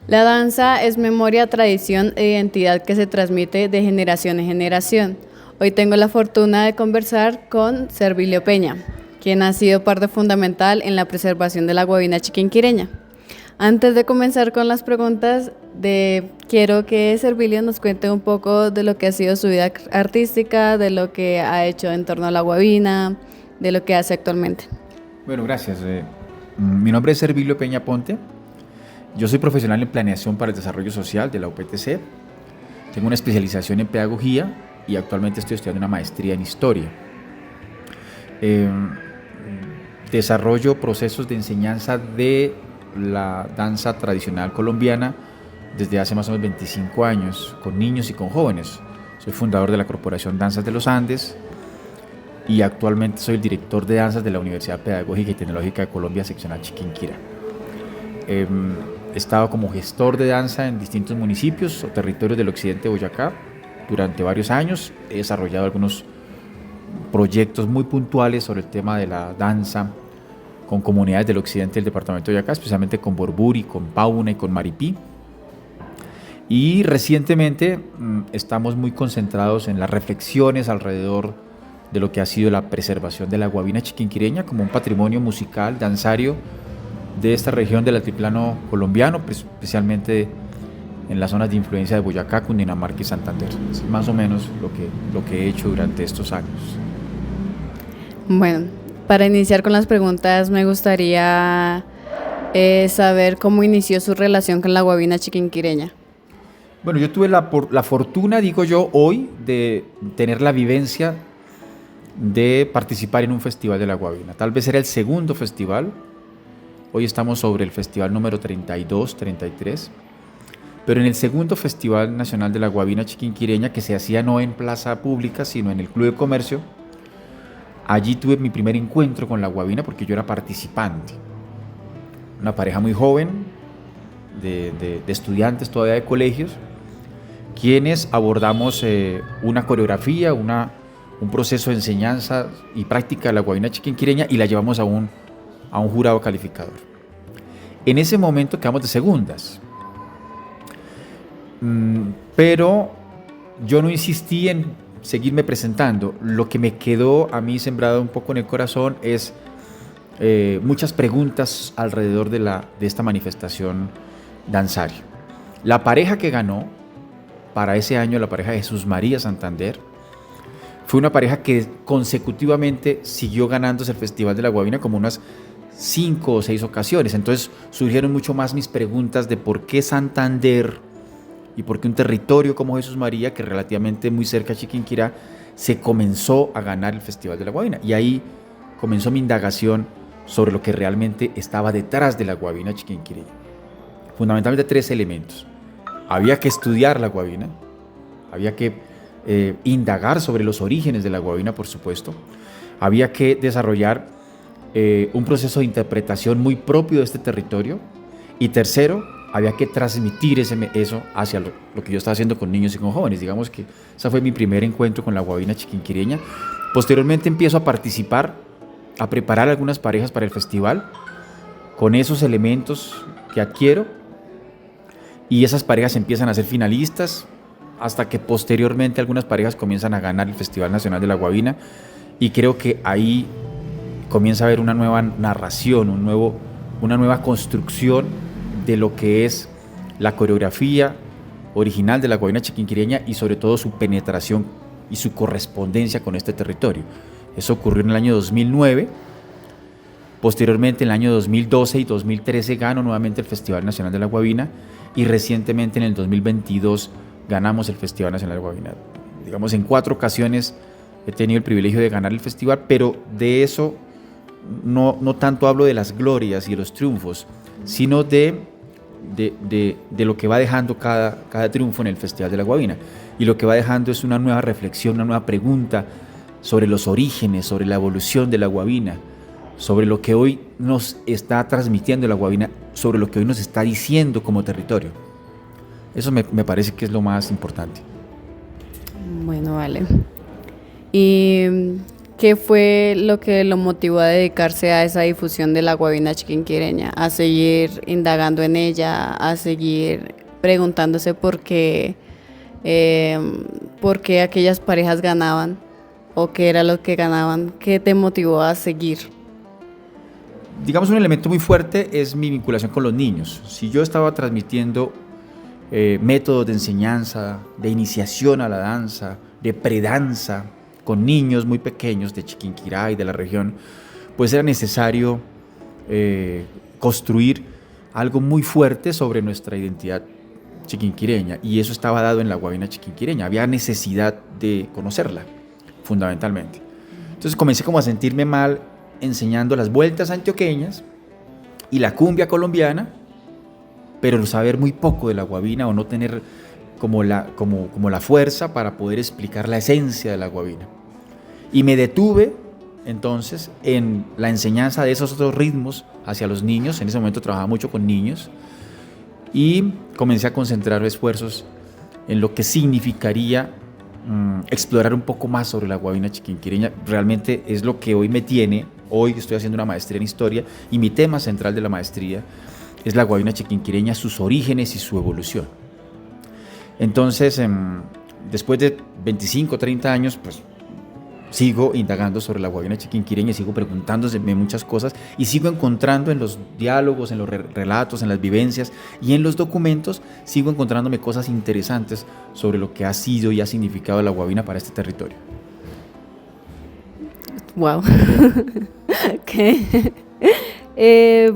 La danza es memoria, tradición e identidad que se transmite de generación en generación. Hoy tengo la fortuna de conversar con Servilio Peña, quien ha sido parte fundamental en la preservación de la guabina chiquinquireña. Antes de comenzar con las preguntas, quiero que Servilio nos cuente un poco de lo que ha sido su vida artística, de lo que ha hecho en torno a la guabina, de lo que hace actualmente. Bueno, gracias. Mi nombre es Servilio Peña Ponte. Yo soy profesional en planeación para el desarrollo social de la UPTC. Tengo una especialización en pedagogía y actualmente estoy estudiando una maestría en historia. Desarrollo procesos de enseñanza de la danza tradicional colombiana desde hace más o menos 25 años, con niños y con jóvenes. Soy fundador de la Corporación Danzas de los Andes y actualmente soy el director de danzas de la Universidad Pedagógica y Tecnológica de Colombia, seccional Chiquinquirá. He estado como gestor de danza en distintos municipios o territorios del occidente de Boyacá durante varios años. He desarrollado algunos proyectos muy puntuales sobre el tema de la danza con comunidades del occidente del departamento de Boyacá, especialmente con Borburi, con Pauna y con Maripí. Y recientemente estamos muy concentrados en las reflexiones alrededor de lo que ha sido la preservación de la guabina chiquinquireña como un patrimonio musical, danzario, de esta región del altiplano colombiano, especialmente en las zonas de influencia de Boyacá, Cundinamarca y Santander. Es más o menos lo que he hecho durante estos años. Bueno, para iniciar con las preguntas, me gustaría saber cómo inició su relación con la guabina chiquinquireña. Bueno, yo tuve la fortuna, digo yo, hoy, de tener la vivencia de participar en un festival de la guabina. Tal vez era el segundo festival. Hoy estamos sobre el festival número 32, 33, pero en el segundo Festival Nacional de la Guabina Chiquinquireña, que se hacía no en plaza pública, sino en el Club de Comercio, allí tuve mi primer encuentro con la guabina porque yo era participante. Una pareja muy joven, de estudiantes todavía de colegios, quienes abordamos una coreografía, un proceso de enseñanza y práctica de la guabina chiquinquireña y la llevamos a un jurado calificador. En ese momento quedamos de segundas, pero yo no insistí en seguirme presentando. Lo que me quedó a mí sembrado un poco en el corazón es muchas preguntas alrededor de esta manifestación danzaria. La pareja que ganó para ese año, la pareja de Jesús María Santander, fue una pareja que consecutivamente siguió ganándose el Festival de la Guabina como unas 5 o 6 ocasiones. Entonces surgieron mucho más mis preguntas de por qué Santander y por qué un territorio como Jesús María, que relativamente muy cerca de Chiquinquirá, se comenzó a ganar el Festival de la Guabina. Y ahí comenzó mi indagación sobre lo que realmente estaba detrás de la guabina chiquinquireña. Fundamentalmente 3 elementos. Había que estudiar la guabina, había que indagar sobre los orígenes de la guabina, por supuesto. Había que desarrollar un proceso de interpretación muy propio de este territorio. Y tercero, había que transmitir eso hacia lo que yo estaba haciendo con niños y con jóvenes. Digamos que ese fue mi primer encuentro con la guabina chiquinquireña. Posteriormente empiezo a participar, a preparar algunas parejas para el festival con esos elementos que adquiero, y esas parejas empiezan a ser finalistas hasta que posteriormente algunas parejas comienzan a ganar el Festival Nacional de la Guabina, y creo que ahí comienza a haber una nueva narración, una nueva construcción de lo que es la coreografía original de la guabina chiquinquireña y sobre todo su penetración y su correspondencia con este territorio. Eso ocurrió en el año 2009. Posteriormente, en el año 2012 y 2013 ganó nuevamente el Festival Nacional de la Guabina, y recientemente en el 2022 ganamos el Festival Nacional de la Guabina. Digamos, en 4 ocasiones he tenido el privilegio de ganar el festival, pero de eso no tanto hablo de las glorias y de los triunfos, sino de lo que va dejando cada triunfo en el Festival de la Guabina. Y lo que va dejando es una nueva reflexión, una nueva pregunta sobre los orígenes, sobre la evolución de la guabina, sobre lo que hoy nos está transmitiendo la guabina, sobre lo que hoy nos está diciendo como territorio. Eso me parece que es lo más importante. Bueno, vale. ¿Y ¿qué fue lo que lo motivó a dedicarse a esa difusión de la guabina chiquinquireña? A seguir indagando en ella, a seguir preguntándose por qué aquellas parejas ganaban o qué era lo que ganaban. ¿Qué te motivó a seguir? Digamos, un elemento muy fuerte es mi vinculación con los niños. Si yo estaba transmitiendo métodos de enseñanza, de iniciación a la danza, de predanza, con niños muy pequeños de Chiquinquirá y de la región, pues era necesario construir algo muy fuerte sobre nuestra identidad chiquinquireña, y eso estaba dado en la guabina chiquinquireña. Había necesidad de conocerla, fundamentalmente. Entonces comencé como a sentirme mal enseñando las vueltas antioqueñas y la cumbia colombiana, pero saber muy poco de la guabina o no tener como la fuerza para poder explicar la esencia de la guabina. Y me detuve entonces en la enseñanza de esos otros ritmos hacia los niños. En ese momento trabajaba mucho con niños y comencé a concentrar esfuerzos en lo que significaría explorar un poco más sobre la guabina chiquinquireña. Realmente es lo que hoy me tiene. Hoy estoy haciendo una maestría en historia y mi tema central de la maestría es la guabina chiquinquireña, sus orígenes y su evolución. Entonces, después de 25 o 30 años, pues sigo indagando sobre la guabina chiquinquireña y sigo preguntándome muchas cosas y sigo encontrando en los diálogos, en los relatos, en las vivencias y en los documentos, sigo encontrándome cosas interesantes sobre lo que ha sido y ha significado la guabina para este territorio. Wow.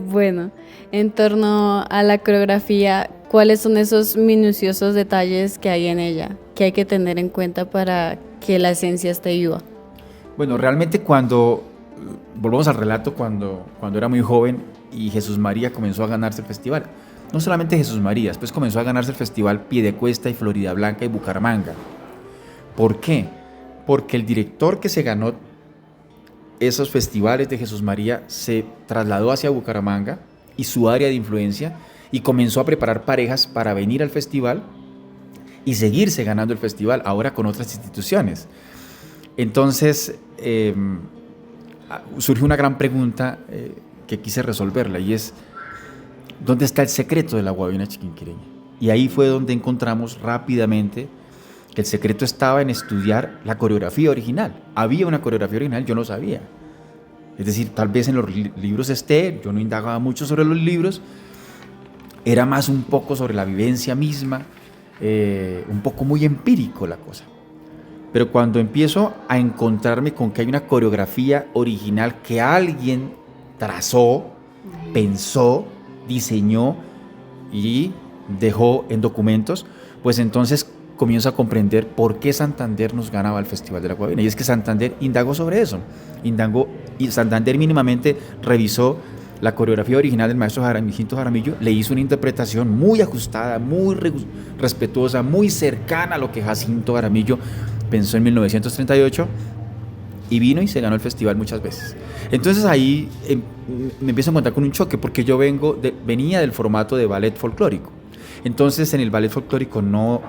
Bueno, en torno a la coreografía, ¿cuáles son esos minuciosos detalles que hay en ella, que hay que tener en cuenta para que la esencia esté viva? Bueno, realmente volvemos al relato, cuando era muy joven y Jesús María comenzó a ganarse el festival. No solamente Jesús María, después comenzó a ganarse el festival Piedecuesta y Florida Blanca y Bucaramanga. ¿Por qué? Porque el director que se ganó esos festivales de Jesús María se trasladó hacia Bucaramanga y su área de influencia y comenzó a preparar parejas para venir al festival y seguirse ganando el festival, ahora con otras instituciones. Entonces surgió una gran pregunta que quise resolverla, y es: ¿dónde está el secreto de la guabina chiquinquireña? Y ahí fue donde encontramos rápidamente que el secreto estaba en estudiar la coreografía original. Había una coreografía original, yo no sabía. Es decir, tal vez en los libros yo no indagaba mucho sobre los libros, era más un poco sobre la vivencia misma, un poco muy empírico la cosa. Pero cuando empiezo a encontrarme con que hay una coreografía original que alguien trazó, pensó, diseñó y dejó en documentos, pues entonces comienzo a comprender por qué Santander nos ganaba el Festival de la Guabina. Y es que Santander indagó sobre eso. Y Santander mínimamente revisó la coreografía original del maestro Jacinto Jaramillo, le hizo una interpretación muy ajustada, muy respetuosa, muy cercana a lo que Jacinto Jaramillo pensó en 1938, y vino y se ganó el festival muchas veces. Entonces ahí me empiezo a encontrar con un choque, porque yo venía del formato de ballet folclórico. Entonces en el ballet folclórico no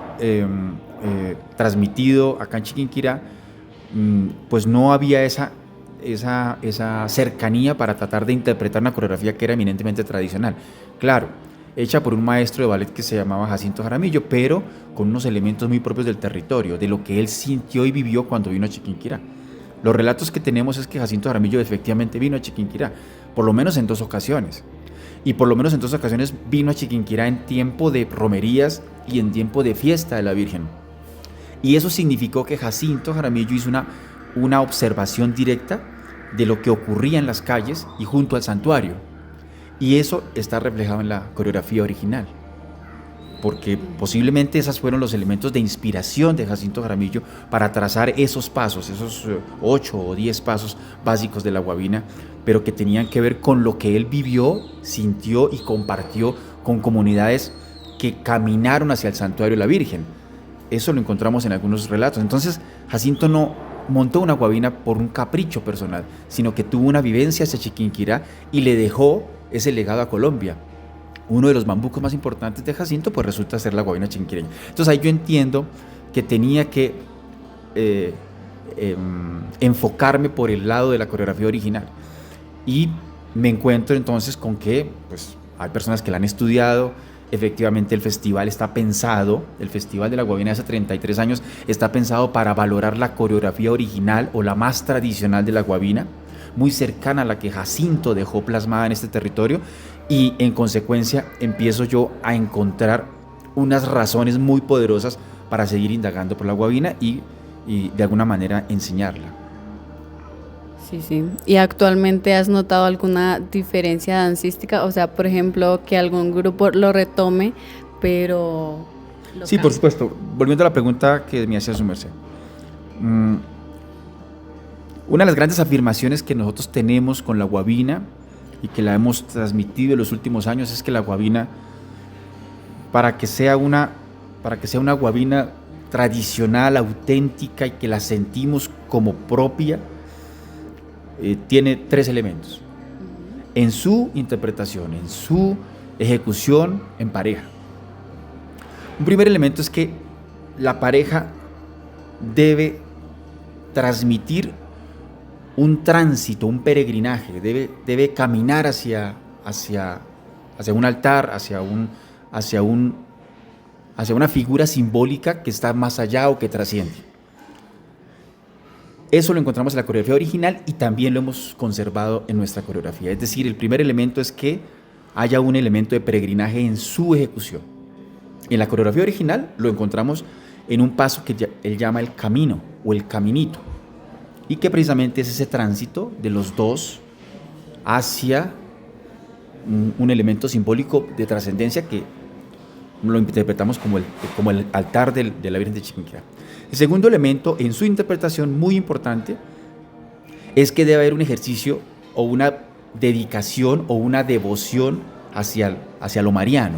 transmitido acá en Chiquinquirá, pues no había esa cercanía para tratar de interpretar una coreografía que era eminentemente tradicional. Claro, hecha por un maestro de ballet que se llamaba Jacinto Jaramillo, pero con unos elementos muy propios del territorio, de lo que él sintió y vivió cuando vino a Chiquinquirá. Los relatos que tenemos es que Jacinto Jaramillo efectivamente vino a Chiquinquirá, por lo menos en 2 ocasiones. Y por lo menos en 2 ocasiones vino a Chiquinquirá en tiempo de romerías y en tiempo de fiesta de la Virgen. Y eso significó que Jacinto Jaramillo hizo una observación directa de lo que ocurría en las calles y junto al santuario. Y eso está reflejado en la coreografía original, porque posiblemente esos fueron los elementos de inspiración de Jacinto Jaramillo para trazar esos pasos, esos 8 o 10 pasos básicos de la guabina, pero que tenían que ver con lo que él vivió, sintió y compartió con comunidades que caminaron hacia el santuario de la Virgen. Eso lo encontramos en algunos relatos. Entonces Jacinto no montó una guabina por un capricho personal, sino que tuvo una vivencia hacia Chiquinquirá y le dejó ese legado a Colombia. Uno de los bambucos más importantes de Jacinto pues resulta ser la guabina chiquinquireña. Entonces ahí yo entiendo que tenía que enfocarme por el lado de la coreografía original. Y me encuentro entonces con que pues, hay personas que la han estudiado. Efectivamente el festival está pensado, el Festival de la Guabina de hace 33 años está pensado para valorar la coreografía original o la más tradicional de la guabina, muy cercana a la que Jacinto dejó plasmada en este territorio, y en consecuencia empiezo yo a encontrar unas razones muy poderosas para seguir indagando por la guabina y de alguna manera enseñarla. Sí, sí. ¿Y actualmente has notado alguna diferencia dancística? O sea, por ejemplo, que algún grupo lo retome, pero... Sí, por supuesto. Volviendo a la pregunta que me hacía su merced. Una de las grandes afirmaciones que nosotros tenemos con la guabina y que la hemos transmitido en los últimos años es que la guabina, para que sea una guabina tradicional, auténtica y que la sentimos como propia, tiene 3 elementos en su interpretación, en su ejecución en pareja. Un primer elemento es que la pareja debe transmitir un tránsito, un peregrinaje, debe caminar hacia un altar, hacia una figura simbólica que está más allá o que trasciende. Eso lo encontramos en la coreografía original y también lo hemos conservado en nuestra coreografía. Es decir, el primer elemento es que haya un elemento de peregrinaje en su ejecución. En la coreografía original lo encontramos en un paso que él llama el camino o el caminito, y que precisamente es ese tránsito de los dos hacia un elemento simbólico de trascendencia que lo interpretamos como el altar de la Virgen de Chiquinquirá. El segundo elemento en su interpretación, muy importante, es que debe haber un ejercicio o una dedicación o una devoción hacia lo mariano.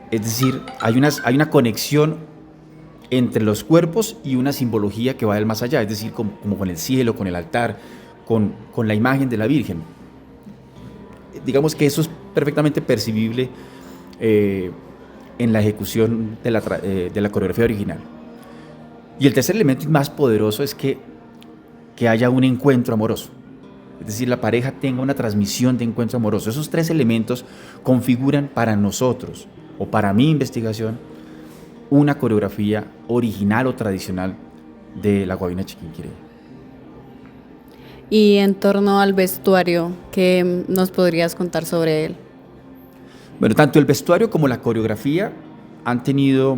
Es decir, hay una conexión entre los cuerpos y una simbología que va del más allá, es decir, como con el cielo, con el altar, con la imagen de la Virgen. Digamos que eso es perfectamente percibible en la ejecución de la coreografía original. Y el tercer elemento más poderoso es que haya un encuentro amoroso, es decir, la pareja tenga una transmisión de encuentro amoroso. Esos 3 elementos configuran para nosotros, o para mi investigación, una coreografía original o tradicional de la guabina chiquinquireña. Y en torno al vestuario, ¿qué nos podrías contar sobre él? Bueno, tanto el vestuario como la coreografía han tenido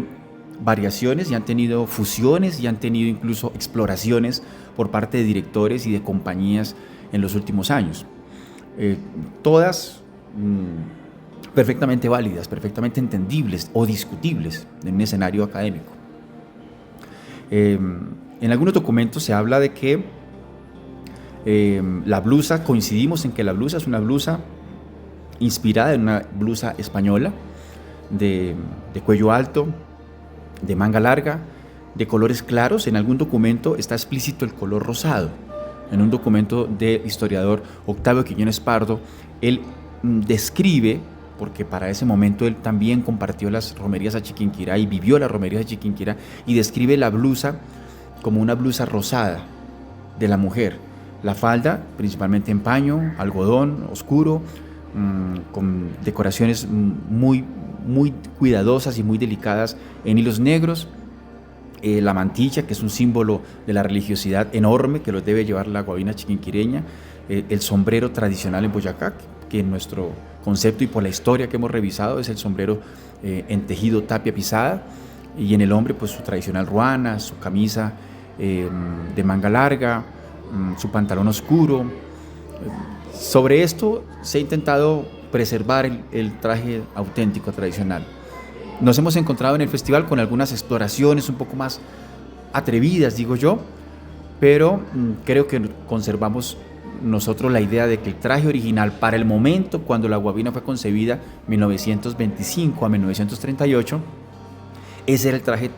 variaciones y han tenido fusiones y han tenido incluso exploraciones por parte de directores y de compañías en los últimos años. Todas perfectamente válidas, perfectamente entendibles o discutibles en un escenario académico. En algunos documentos se habla de que la blusa, coincidimos en que la blusa es una blusa inspirada en una blusa española de cuello alto, de manga larga, de colores claros. En algún documento está explícito el color rosado. En un documento del historiador Octavio Quiñones Pardo, él describe, porque para ese momento él también compartió las romerías a Chiquinquirá y vivió las romerías de Chiquinquirá, y describe la blusa como una blusa rosada de la mujer. La falda, principalmente en paño, algodón oscuro, con decoraciones muy cuidadosas y muy delicadas en hilos negros. La mantilla, que es un símbolo de la religiosidad enorme que lo debe llevar la guabina chiquinquireña. El sombrero tradicional en Boyacá, que en nuestro concepto y por la historia que hemos revisado es el sombrero en tejido tapia pisada, y en el hombre pues su tradicional ruana, su camisa de manga larga, su pantalón oscuro. Sobre esto se ha intentado preservar el traje auténtico, tradicional. Nos hemos encontrado en el festival con algunas exploraciones un poco más atrevidas, digo yo, pero creo que conservamos nosotros la idea de que el traje original para el momento cuando la guabina fue concebida, 1925 a 1938, ese era el traje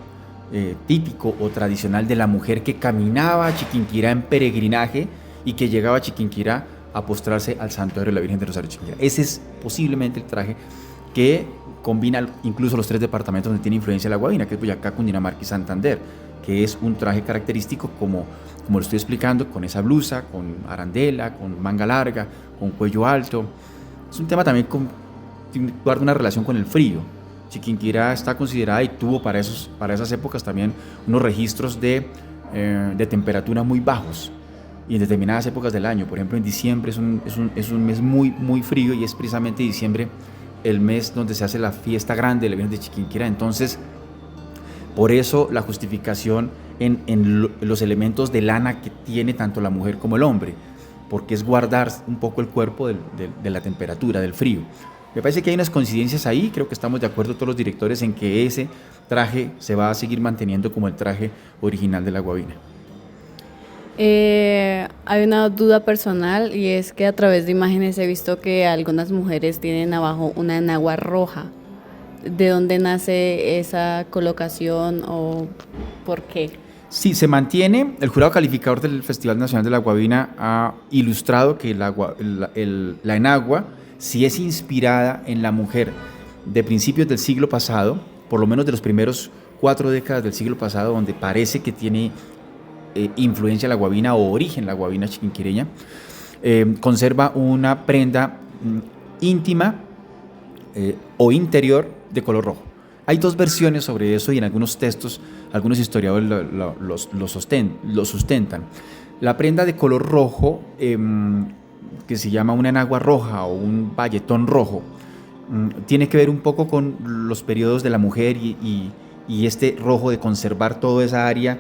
típico o tradicional de la mujer que caminaba a Chiquinquirá en peregrinaje y que llegaba a Chiquinquirá a postrarse al santuario de la Virgen de Rosario Chiquinquirá. Ese es posiblemente el traje que combina incluso los 3 departamentos donde tiene influencia la guabina, que es Boyacá, Cundinamarca y Santander. que es un traje característico como lo estoy explicando, con esa blusa, con arandela, con manga larga, con cuello alto. Es un tema también que guarda una relación con el frío. Chiquinquirá está considerada y tuvo para esas épocas también unos registros de temperatura muy bajos y en determinadas épocas del año. Por ejemplo, en diciembre es un mes muy, muy frío, y es precisamente diciembre el mes donde se hace la fiesta grande del evento de Chiquinquirá. Entonces, por eso la justificación en los elementos de lana que tiene tanto la mujer como el hombre, porque es guardar un poco el cuerpo de la temperatura, del frío. Me parece que hay unas coincidencias ahí. Creo que estamos de acuerdo todos los directores en que ese traje se va a seguir manteniendo como el traje original de la guabina. Hay una duda personal, y es que a través de imágenes he visto que algunas mujeres tienen abajo una enagua roja. ¿De dónde nace esa colocación o por qué? Sí, se mantiene. El jurado calificador del Festival Nacional de la Guabina ha ilustrado que la enagua sí es inspirada en la mujer de principios del siglo pasado, por lo menos de los primeros 4 décadas del siglo pasado, donde parece que tiene influencia la guabina o origen la guabina chiquinquireña. Conserva una prenda íntima o interior de color rojo. Hay 2 versiones sobre eso, y en algunos textos algunos historiadores lo sustentan. La prenda de color rojo, que se llama una enagua roja o un bayetón rojo, tiene que ver un poco con los periodos de la mujer y este rojo de conservar toda esa área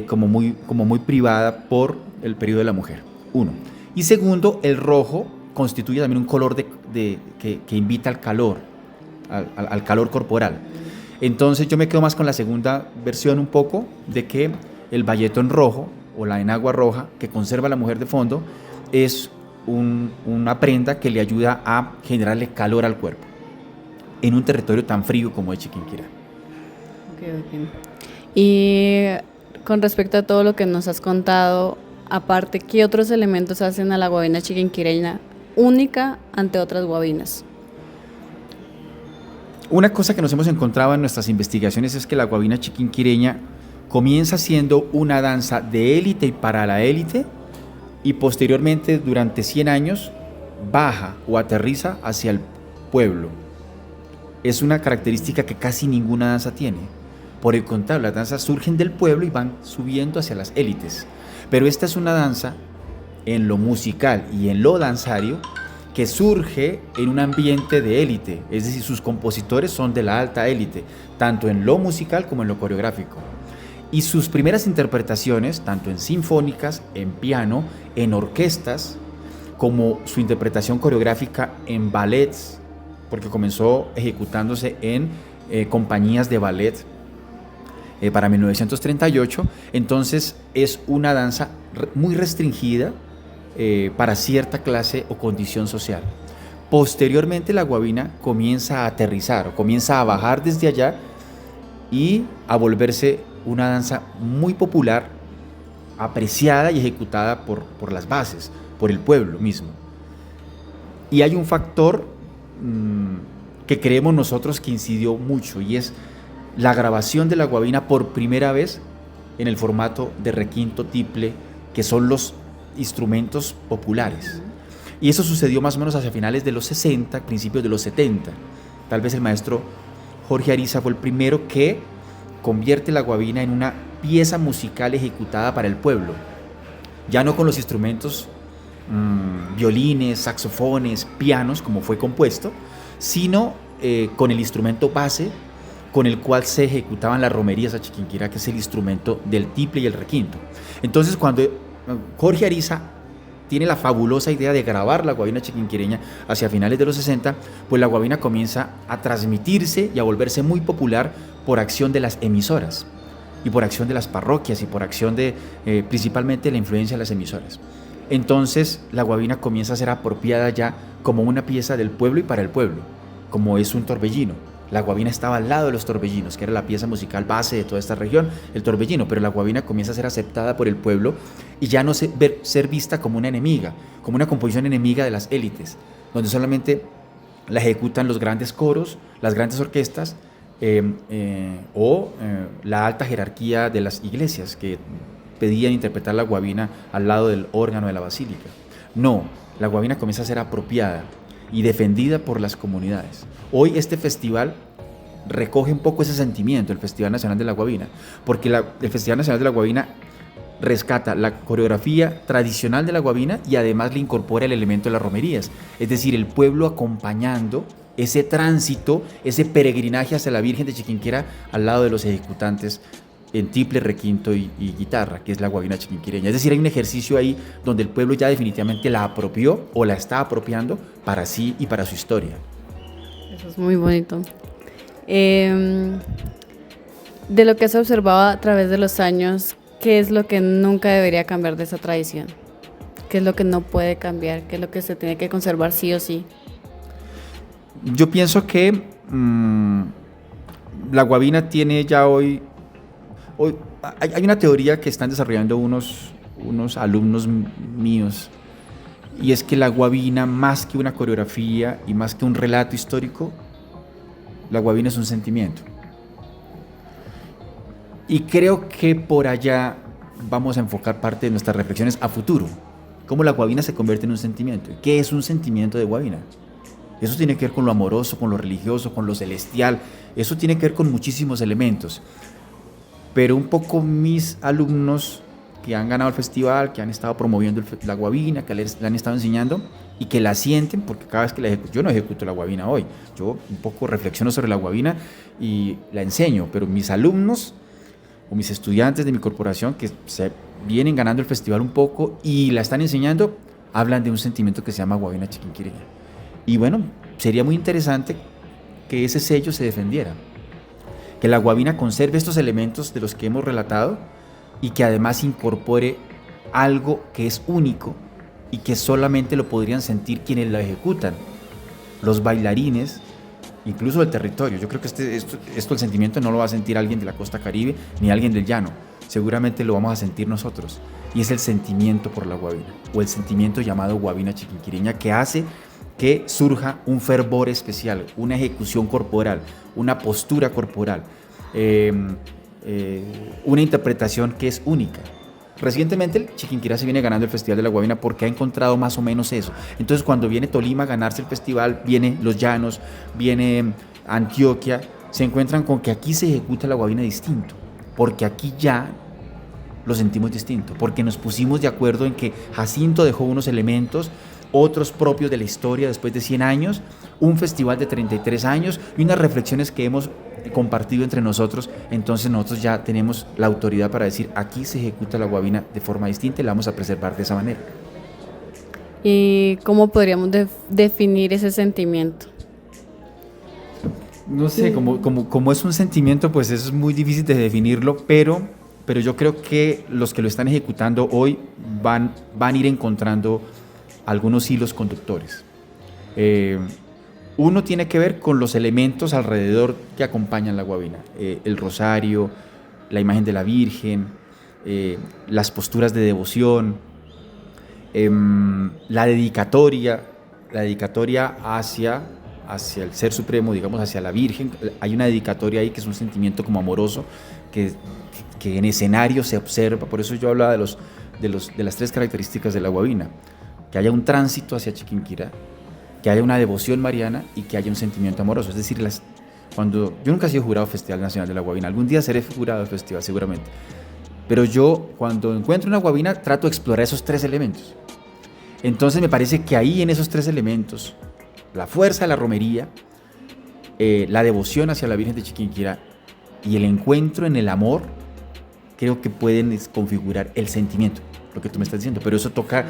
como muy privada por el periodo de la mujer. 1. Y segundo, el rojo constituye también un color que invita al calor, al calor corporal. Entonces yo me quedo más con la segunda versión un poco, de que el bayetón rojo o la enagua roja que conserva la mujer de fondo es una prenda que le ayuda a generarle calor al cuerpo en un territorio tan frío como es Chiquinquirá. Okay. Y con respecto a todo lo que nos has contado, aparte, ¿qué otros elementos hacen a la guabina chiquinquireña única ante otras guabinas? Una cosa que nos hemos encontrado en nuestras investigaciones es que la guabina chiquinquireña comienza siendo una danza de élite y para la élite, y posteriormente, durante 100 años, baja o aterriza hacia el pueblo. Es una característica que casi ninguna danza tiene. Por el contrario, las danzas surgen del pueblo y van subiendo hacia las élites. Pero esta es una danza, en lo musical y en lo danzario, que surge en un ambiente de élite, es decir, sus compositores son de la alta élite, tanto en lo musical como en lo coreográfico. Y sus primeras interpretaciones, tanto en sinfónicas, en piano, en orquestas, como su interpretación coreográfica en ballets, porque comenzó ejecutándose en compañías de ballet para 1938, entonces es una danza muy restringida para cierta clase o condición social. Posteriormente la guabina comienza a aterrizar o comienza a bajar desde allá y a volverse una danza muy popular, apreciada y ejecutada por las bases, por el pueblo mismo. Y hay un factor que creemos nosotros que incidió mucho, y es la grabación de la guabina por primera vez en el formato de requinto tiple, que son los instrumentos populares. Y eso sucedió más o menos hacia finales de los 60, principios de los 70. Tal vez el maestro Jorge Ariza fue el primero que convierte la guabina en una pieza musical ejecutada para el pueblo, ya no con los instrumentos violines, saxofones, pianos, como fue compuesto, sino con el instrumento base con el cual se ejecutaban las romerías a Chiquinquirá, que es el instrumento del tiple y el requinto. Entonces, cuando Jorge Ariza tiene la fabulosa idea de grabar la guabina chiquinquireña hacia finales de los 60, pues la guabina comienza a transmitirse y a volverse muy popular por acción de las emisoras y por acción de las parroquias y por acción de principalmente la influencia de las emisoras. Entonces la guabina comienza a ser apropiada ya como una pieza del pueblo y para el pueblo, como es un torbellino. La guabina estaba al lado de los torbellinos, que era la pieza musical base de toda esta región, el torbellino, pero la guabina comienza a ser aceptada por el pueblo y ya no ser vista como una enemiga, como una composición enemiga de las élites, donde solamente la ejecutan los grandes coros, las grandes orquestas, la alta jerarquía de las iglesias que pedían interpretar la guabina al lado del órgano de la basílica. No, la guabina comienza a ser apropiada y defendida por las comunidades. Hoy este festival recoge un poco ese sentimiento, el Festival Nacional de la Guabina, porque el Festival Nacional de la Guabina rescata la coreografía tradicional de la guabina y además le incorpora el elemento de las romerías, es decir, el pueblo acompañando ese tránsito, ese peregrinaje hacia la Virgen de Chiquinquirá al lado de los ejecutantes en tiple, requinto y guitarra, que es la guabina chiquinquireña. Es decir, hay un ejercicio ahí donde el pueblo ya definitivamente la apropió o la está apropiando para sí y para su historia. Eso es muy bonito. De lo que has observado a través de los años, ¿qué es lo que nunca debería cambiar de esa tradición? ¿Qué es lo que no puede cambiar? ¿Qué es lo que se tiene que conservar sí o sí? Yo pienso que la guabina tiene ya hoy hay una teoría que están desarrollando unos alumnos míos, y es que la guabina, más que una coreografía y más que un relato histórico, la guabina es un sentimiento. Y creo que por allá vamos a enfocar parte de nuestras reflexiones a futuro. Cómo la guabina se convierte en un sentimiento. ¿Qué es un sentimiento de guabina? Eso tiene que ver con lo amoroso, con lo religioso, con lo celestial. Eso tiene que ver con muchísimos elementos. Pero un poco mis alumnos que han ganado el festival, que han estado promoviendo la guabina, que le han estado enseñando y que la sienten, porque cada vez que la ejecuto, yo no ejecuto la guabina hoy, yo un poco reflexiono sobre la guabina y la enseño, pero mis alumnos o mis estudiantes de mi corporación que se vienen ganando el festival un poco y la están enseñando, hablan de un sentimiento que se llama guabina chiquinquireña. Y bueno, sería muy interesante que ese sello se defendiera, que la guabina conserve estos elementos de los que hemos relatado y que además incorpore algo que es único y que solamente lo podrían sentir quienes la ejecutan, los bailarines, incluso del territorio. Yo creo que esto el sentimiento no lo va a sentir alguien de la costa caribe ni alguien del llano, seguramente lo vamos a sentir nosotros, y es el sentimiento por la guabina, o el sentimiento llamado guabina chiquinquireña, que hace que surja un fervor especial, una ejecución corporal, una postura corporal, una interpretación que es única. Recientemente el Chiquinquirá se viene ganando el Festival de la Guabina porque ha encontrado más o menos eso. Entonces cuando viene Tolima a ganarse el festival, viene Los Llanos, viene Antioquia, se encuentran con que aquí se ejecuta la guabina distinto, porque aquí ya lo sentimos distinto, porque nos pusimos de acuerdo en que Jacinto dejó unos elementos, otros propios de la historia después de 100 años, un festival de 33 años y unas reflexiones que hemos compartido entre nosotros. Entonces nosotros ya tenemos la autoridad para decir, aquí se ejecuta la guabina de forma distinta y la vamos a preservar de esa manera. ¿Y cómo podríamos definir ese sentimiento? No sé, como es un sentimiento, pues es muy difícil de definirlo, pero yo creo que los que lo están ejecutando hoy van a ir encontrando algunos hilos conductores. Uno tiene que ver con los elementos alrededor que acompañan la guabina, el rosario, la imagen de la Virgen, las posturas de devoción, la dedicatoria hacia el Ser Supremo, digamos, hacia la Virgen. Hay una dedicatoria ahí que es un sentimiento como amoroso que en escenario se observa. Por eso yo hablaba de las tres características de la guabina: que haya un tránsito hacia Chiquinquirá, que haya una devoción mariana y que haya un sentimiento amoroso. Es decir, yo nunca he sido jurado Festival Nacional de la Guabina, algún día seré jurado del festival seguramente, pero yo cuando encuentro una guabina trato de explorar esos tres elementos. Entonces me parece que ahí en esos tres elementos, la fuerza de la romería, la devoción hacia la Virgen de Chiquinquirá y el encuentro en el amor, creo que pueden configurar el sentimiento, lo que tú me estás diciendo, pero eso toca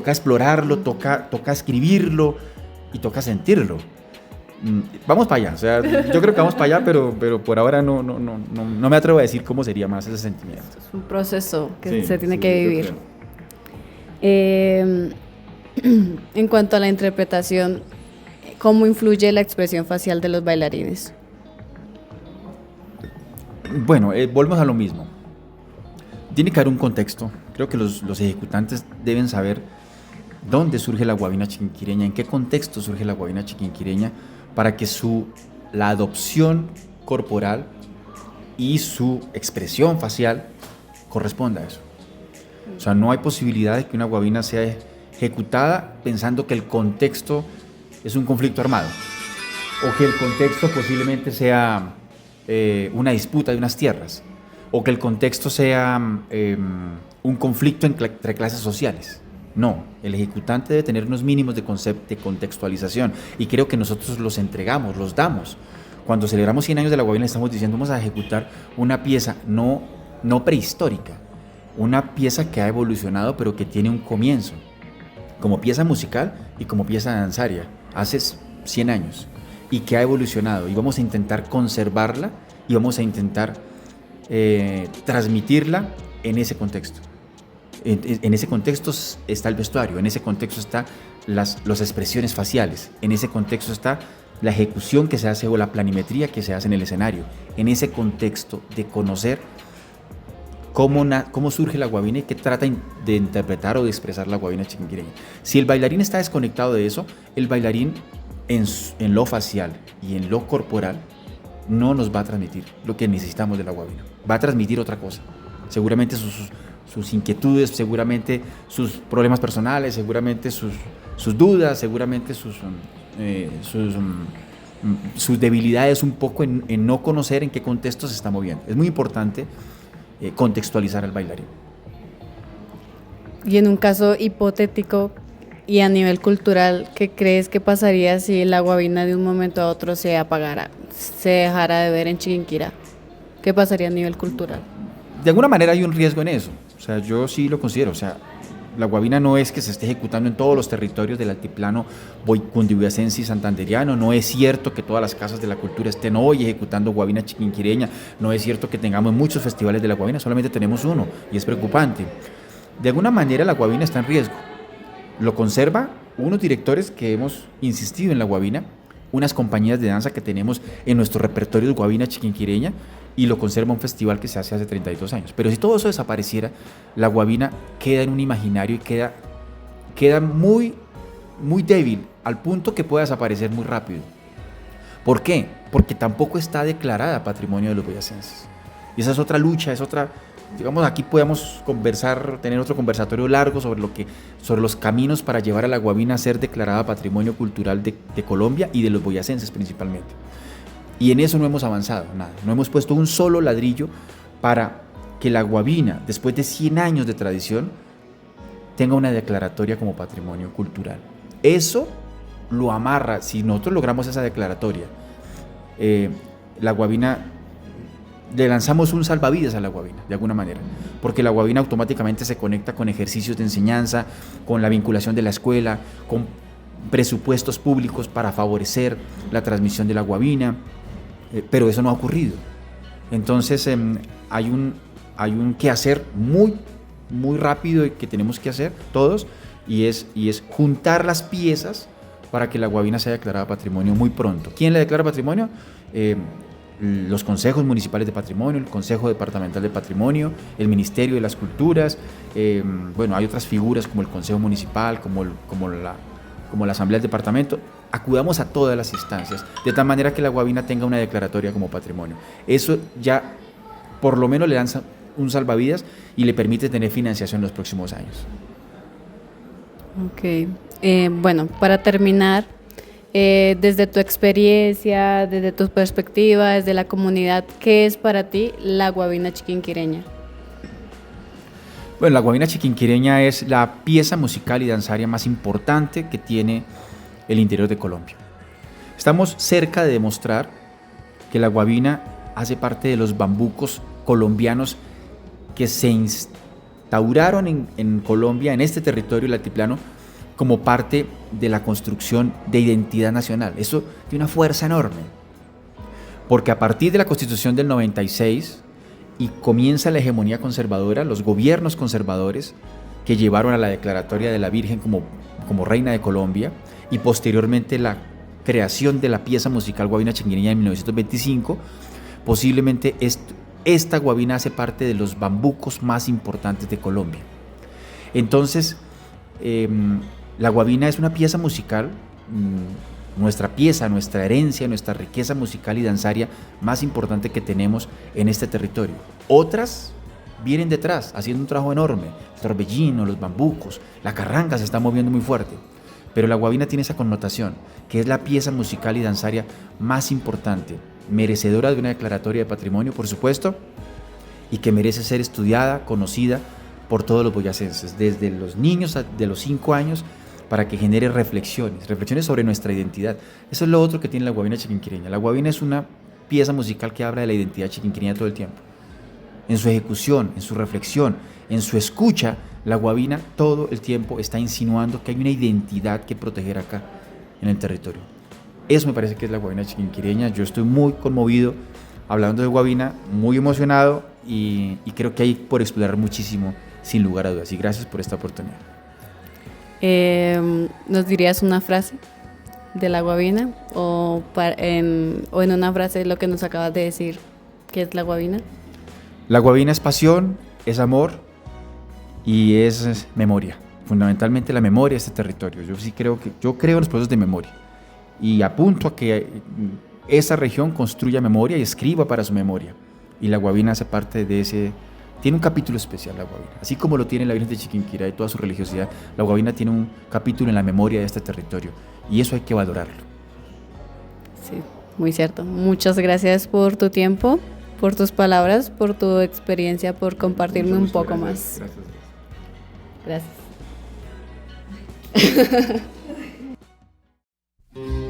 explorarlo, toca escribirlo y toca sentirlo. Vamos para allá, o sea, yo creo que vamos para allá, pero por ahora no me atrevo a decir cómo sería más ese sentimiento. Es un proceso que se tiene que vivir. En cuanto a la interpretación, ¿cómo influye la expresión facial de los bailarines? Bueno, volvemos a lo mismo. Tiene que haber un contexto. Creo que los ejecutantes deben saber dónde surge la guabina chiquinquireña, en qué contexto surge la guabina chiquinquireña, para que la adopción corporal y su expresión facial corresponda a eso. O sea, no hay posibilidad de que una guabina sea ejecutada pensando que el contexto es un conflicto armado o que el contexto posiblemente sea una disputa de unas tierras o que el contexto sea un conflicto entre clases sociales. No, el ejecutante debe tener unos mínimos de contextualización y creo que nosotros los entregamos, los damos. Cuando celebramos 100 años de la guabina estamos diciendo vamos a ejecutar una pieza no prehistórica, una pieza que ha evolucionado pero que tiene un comienzo, como pieza musical y como pieza danzaria, hace 100 años, y que ha evolucionado, y vamos a intentar conservarla y vamos a intentar transmitirla en ese contexto. En ese contexto está el vestuario, en ese contexto están las expresiones faciales, en ese contexto está la ejecución que se hace o la planimetría que se hace en el escenario, en ese contexto de conocer cómo surge la guabina y qué trata de interpretar o de expresar la guabina chiquinquirreña. Si el bailarín está desconectado de eso, el bailarín en lo facial y en lo corporal no nos va a transmitir lo que necesitamos de la guabina, va a transmitir otra cosa, seguramente sus inquietudes, seguramente sus problemas personales, seguramente sus dudas, seguramente sus debilidades un poco en no conocer en qué contexto se está moviendo. Es muy importante contextualizar al bailarín. Y en un caso hipotético y a nivel cultural, ¿qué crees que pasaría si la guabina de un momento a otro se apagara, se dejara de ver en Chiquinquirá? ¿Qué pasaría a nivel cultural? De alguna manera hay un riesgo en eso. O sea, yo sí lo considero. O sea, la guabina no es que se esté ejecutando en todos los territorios del altiplano cundiboyacense y santanderiano. No es cierto que todas las casas de la cultura estén hoy ejecutando guabina chiquinquireña. No es cierto que tengamos muchos festivales de la guabina. Solamente tenemos uno y es preocupante. De alguna manera la guabina está en riesgo. Lo conserva unos directores que hemos insistido en la guabina, unas compañías de danza que tenemos en nuestro repertorio de guabina chiquinquireña, y lo conserva un festival que se hace 32 años. Pero si todo eso desapareciera, la guabina queda en un imaginario y queda muy, muy débil, al punto que puede desaparecer muy rápido. ¿Por qué? Porque tampoco está declarada patrimonio de los boyacenses. Y esa es otra lucha, es otra... Digamos, aquí podemos conversar, tener otro conversatorio largo sobre los caminos para llevar a la guabina a ser declarada patrimonio cultural de Colombia y de los boyacenses principalmente. Y en eso no hemos avanzado nada, no hemos puesto un solo ladrillo para que la guabina, después de 100 años de tradición, tenga una declaratoria como patrimonio cultural. Eso lo amarra, si nosotros logramos esa declaratoria, la guabina, le lanzamos un salvavidas a la guabina, de alguna manera, porque la guabina automáticamente se conecta con ejercicios de enseñanza, con la vinculación de la escuela, con presupuestos públicos para favorecer la transmisión de la guabina, pero eso no ha ocurrido. Entonces hay un quehacer muy, muy rápido que tenemos que hacer todos, y es juntar las piezas para que la guabina sea declarada patrimonio muy pronto. ¿Quién la declara patrimonio? Los consejos municipales de patrimonio, el Consejo Departamental de Patrimonio, el Ministerio de las Culturas, bueno, hay otras figuras como el Consejo Municipal, como la Asamblea del Departamento. Acudamos a todas las instancias, de tal manera que la guabina tenga una declaratoria como patrimonio. Eso ya por lo menos le dan un salvavidas y le permite tener financiación en los próximos años. Ok, bueno, para terminar, desde tu experiencia, desde tu perspectiva, desde la comunidad, ¿qué es para ti la guabina chiquinquireña? Bueno, la guabina chiquinquireña es la pieza musical y danzaria más importante que tiene el interior de Colombia. Estamos cerca de demostrar que la guabina hace parte de los bambucos colombianos que se instauraron en Colombia, en este territorio, el altiplano, como parte de la construcción de identidad nacional. Eso tiene una fuerza enorme, porque a partir de la Constitución del 96 y comienza la hegemonía conservadora, los gobiernos conservadores que llevaron a la declaratoria de la Virgen como reina de Colombia, y posteriormente la creación de la pieza musical guabina chiquinquireña en 1925, posiblemente esta guabina hace parte de los bambucos más importantes de Colombia. Entonces, la guabina es una pieza musical nuestra pieza, nuestra herencia, nuestra riqueza musical y danzaria más importante que tenemos en este territorio. Otras vienen detrás, haciendo un trabajo enorme. El torbellino, los bambucos, la carranga se está moviendo muy fuerte. Pero la guabina tiene esa connotación, que es la pieza musical y danzaria más importante, merecedora de una declaratoria de patrimonio, por supuesto, y que merece ser estudiada, conocida por todos los boyacenses, desde los niños de los 5 años, para que genere reflexiones sobre nuestra identidad. Eso es lo otro que tiene la guabina chiquinquirreña. La guabina es una pieza musical que habla de la identidad chiquinquirreña todo el tiempo. En su ejecución, en su reflexión, en su escucha, la guabina todo el tiempo está insinuando que hay una identidad que proteger acá, en el territorio. Eso me parece que es la guabina chiquinquirreña. Yo estoy muy conmovido hablando de guabina, muy emocionado y creo que hay por explorar muchísimo, sin lugar a dudas. Y gracias por esta oportunidad. ¿Nos dirías una frase de la guabina o en una frase lo que nos acabas de decir, qué es la guabina? La guabina es pasión, es amor y es memoria. Fundamentalmente la memoria de este territorio. Yo creo en los procesos de memoria y apunto a que esa región construya memoria y escriba para su memoria. Y la guabina hace parte de ese. Tiene un capítulo especial la guabina, así como lo tiene la Virgen de Chiquinquirá y toda su religiosidad. La guabina tiene un capítulo en la memoria de este territorio y eso hay que valorarlo. Sí, muy cierto. Muchas gracias por tu tiempo, por tus palabras, por tu experiencia, por compartirme un poco más. Gracias. Gracias.